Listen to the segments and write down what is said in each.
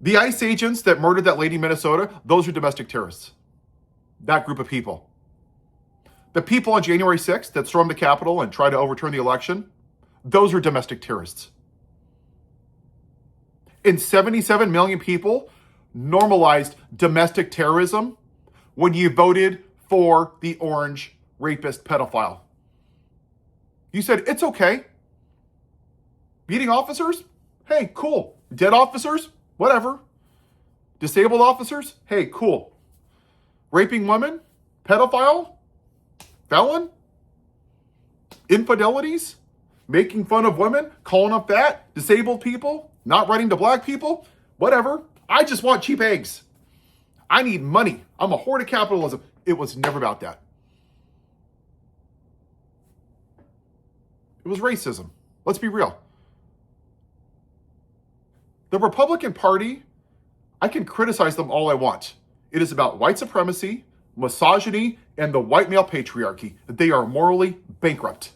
The ICE agents that murdered that lady in Minnesota, those are domestic terrorists. That group of people. The people on January 6th that stormed the Capitol and tried to overturn the election, those are domestic terrorists. And 77 million people normalized domestic terrorism when you voted for the orange rapist pedophile. You said, it's okay. Beating officers? Hey, cool. Dead officers? Whatever. Disabled officers? Hey, cool. Raping women? Pedophile? Felon? Infidelities? Making fun of women? Calling them fat? Disabled people? Not writing to black people? Whatever. I just want cheap eggs. I need money. I'm a hoard of capitalism. It was never about that. It was racism. Let's be real. The Republican Party, I can criticize them all I want. It is about white supremacy, misogyny, and the white male patriarchy. They are morally bankrupt.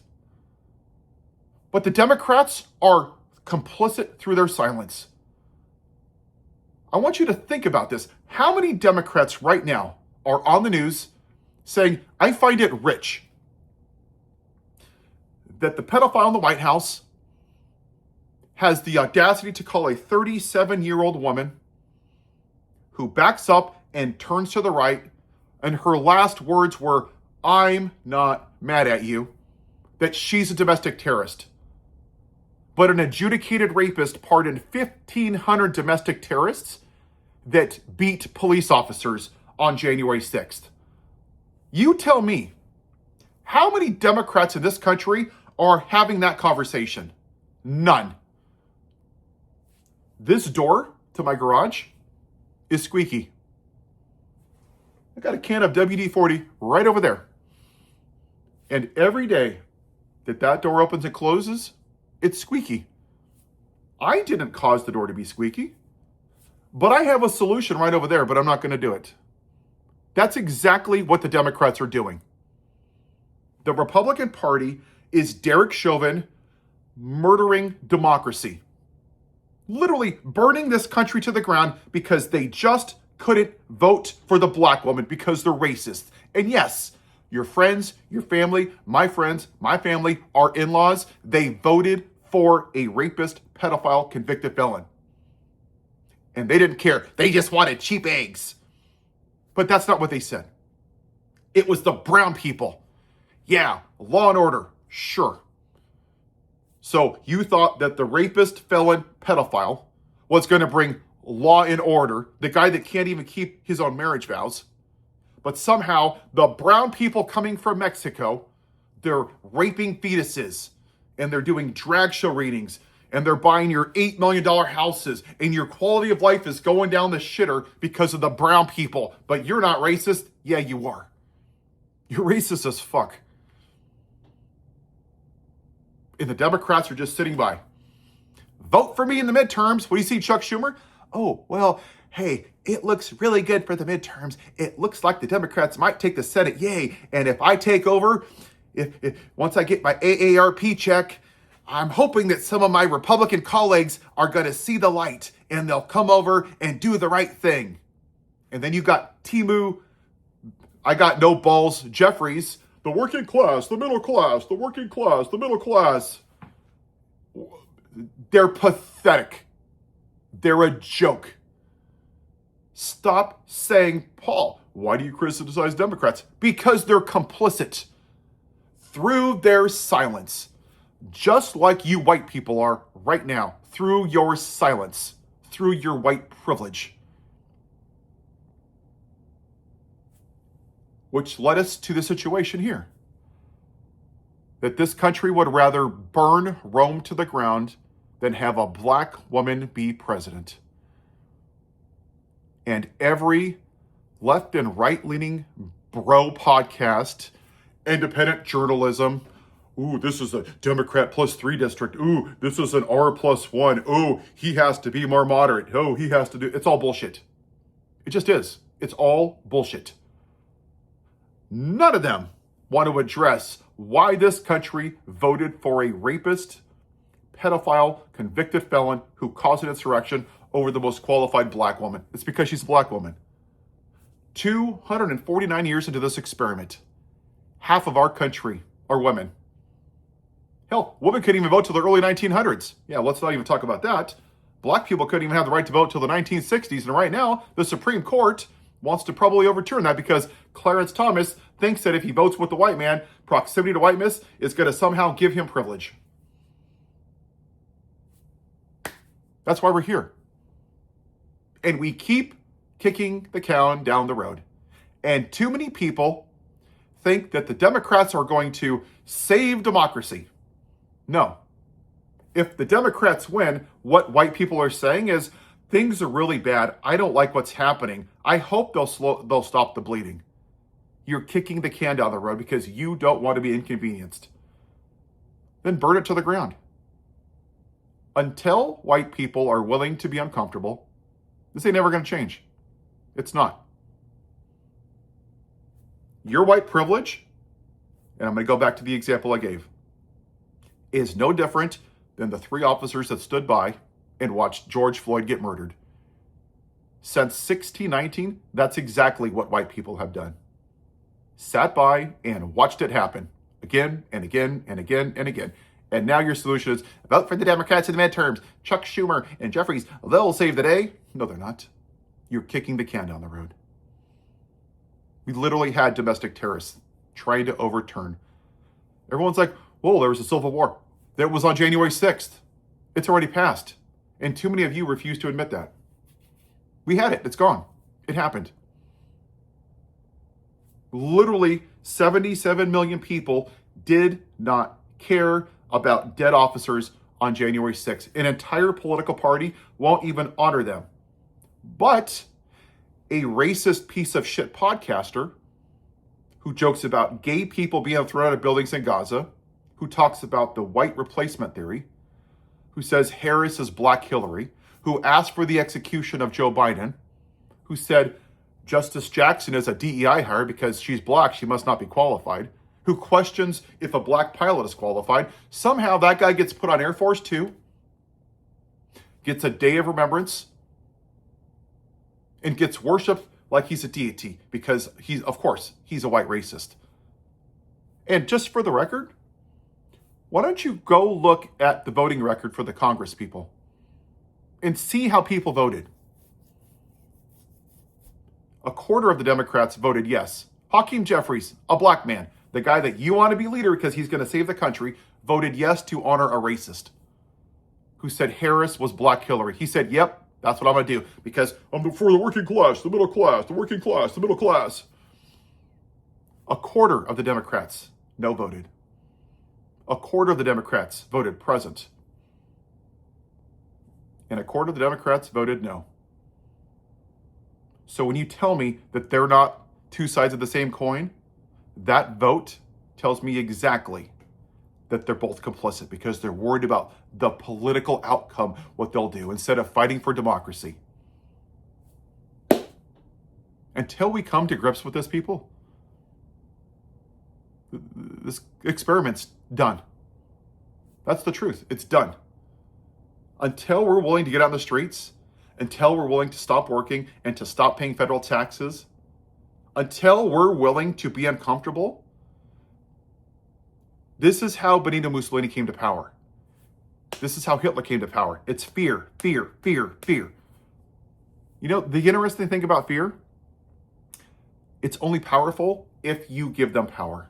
But the Democrats are complicit through their silence. I want you to think about this. How many Democrats right now are on the news saying, I find it rich that the pedophile in the White House has the audacity to call a 37-year-old woman who backs up and turns to the right, and her last words were, I'm not mad at you, that she's a domestic terrorist. But an adjudicated rapist pardoned 1,500 domestic terrorists that beat police officers on January 6th. You tell me, how many Democrats in this country are having that conversation? None. This door to my garage is squeaky. I got a can of WD-40 right over there. And every day that door opens and closes, it's squeaky. I didn't cause the door to be squeaky, but I have a solution right over there, but I'm not going to do it. That's exactly what the Democrats are doing. The Republican Party is Derek Chauvin murdering democracy. Literally burning this country to the ground because they just couldn't vote for the black woman because they're racist. And yes, your friends, your family, my friends, my family, our in-laws, they voted for a rapist, pedophile, convicted felon. And they didn't care. They just wanted cheap eggs. But that's not what they said. It was the brown people. Yeah, law and order, sure. So you thought that the rapist, felon, pedophile was going to bring law and order, the guy that can't even keep his own marriage vows. But somehow the brown people coming from Mexico, they're raping fetuses and they're doing drag show readings and they're buying your $8 million houses and your quality of life is going down the shitter because of the brown people. But you're not racist? Yeah, you are. You're racist as fuck. And the Democrats are just sitting by. Vote for me in the midterms. What do you see, Chuck Schumer? Oh, well, hey, it looks really good for the midterms. It looks like the Democrats might take the Senate. Yay. And if I take over, if once I get my AARP check, I'm hoping that some of my Republican colleagues are going to see the light and they'll come over and do the right thing. And then you got Timu, I got no balls, Jeffries, the working class, the middle class, the working class, the middle class. They're pathetic. They're a joke. Stop saying, Paul, why do you criticize Democrats? Because they're complicit through their silence. Just like you white people are right now, through your silence, through your white privilege. Which led us to the situation here. That this country would rather burn Rome to the ground than have a black woman be president. And every left and right-leaning bro podcast, independent journalism, ooh, this is a Democrat +3 district. Ooh, this is an R+1. Ooh, he has to be more moderate. Oh, he has to do, it's all bullshit. It just is. It's all bullshit. None of them want to address why this country voted for a rapist, pedophile, convicted felon who caused an insurrection over the most qualified black woman. It's because she's a black woman. 249 years into this experiment, half of our country are women. Hell, women couldn't even vote till the early 1900s. Yeah, let's not even talk about that. Black people couldn't even have the right to vote till the 1960s. And right now, the Supreme Court wants to probably overturn that because Clarence Thomas thinks that if he votes with the white man, proximity to whiteness is going to somehow give him privilege. That's why we're here. And we keep kicking the can down the road. And too many people think that the Democrats are going to save democracy. No. If the Democrats win, what white people are saying is, things are really bad. I don't like what's happening. I hope they'll stop the bleeding. You're kicking the can down the road because you don't want to be inconvenienced. Then burn it to the ground. Until white people are willing to be uncomfortable, this ain't never going to change. It's not. Your white privilege, and I'm going to go back to the example I gave, is no different than the 3 officers that stood by and watched George Floyd get murdered. Since 1619, that's exactly what white people have done. Sat by and watched it happen again and again and again and again. And now your solution is vote for the Democrats in the midterms. Chuck Schumer and Jeffries, they'll save the day. No, they're not. You're kicking the can down the road. We literally had domestic terrorists trying to overturn. Everyone's like, whoa, there was a civil war. That was on January 6th. It's already passed. And too many of you refuse to admit that. We had it. It's gone. It happened. Literally 77 million people did not care about dead officers on January 6th. An entire political party won't even honor them. But a racist piece of shit podcaster who jokes about gay people being thrown out of buildings in Gaza, who talks about the white replacement theory, who says Harris is Black Hillary, who asked for the execution of Joe Biden, who said Justice Jackson is a DEI hire because she's black, she must not be qualified, who questions if a black pilot is qualified. Somehow that guy gets put on Air Force 2, gets a day of remembrance, and gets worshipped like he's a deity because he's a white racist. And just for the record, why don't you go look at the voting record for the Congress people and see how people voted? A quarter of the Democrats voted yes. Hakeem Jeffries, a black man, the guy that you want to be leader because he's going to save the country, voted yes to honor a racist who said Harris was Black Hillary. He said, yep, that's what I'm going to do because I'm for the working class, the middle class, the working class, the middle class. A quarter of the Democrats no voted. A quarter of the Democrats voted present. And a quarter of the Democrats voted no. So when you tell me that they're not two sides of the same coin, that vote tells me exactly that they're both complicit because they're worried about the political outcome, what they'll do, instead of fighting for democracy. Until we come to grips with this, people, this experiment's done. That's the truth. It's done. Until we're willing to get out in the streets, until we're willing to stop working and to stop paying federal taxes, until we're willing to be uncomfortable, this is how Benito Mussolini came to power. This is how Hitler came to power. It's fear, fear, fear, fear. You know, the interesting thing about fear, it's only powerful if you give them power.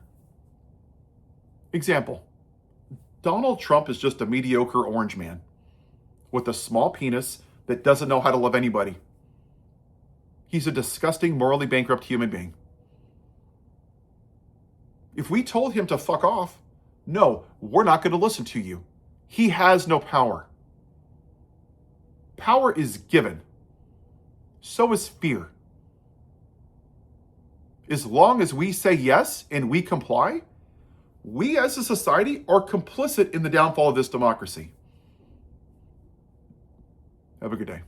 Example, Donald Trump is just a mediocre orange man with a small penis that doesn't know how to love anybody. He's a disgusting, morally bankrupt human being. If we told him to fuck off, no, we're not going to listen to you. He has no power. Power is given. So is fear. As long as we say yes and we comply, we as a society are complicit in the downfall of this democracy. Have a good day.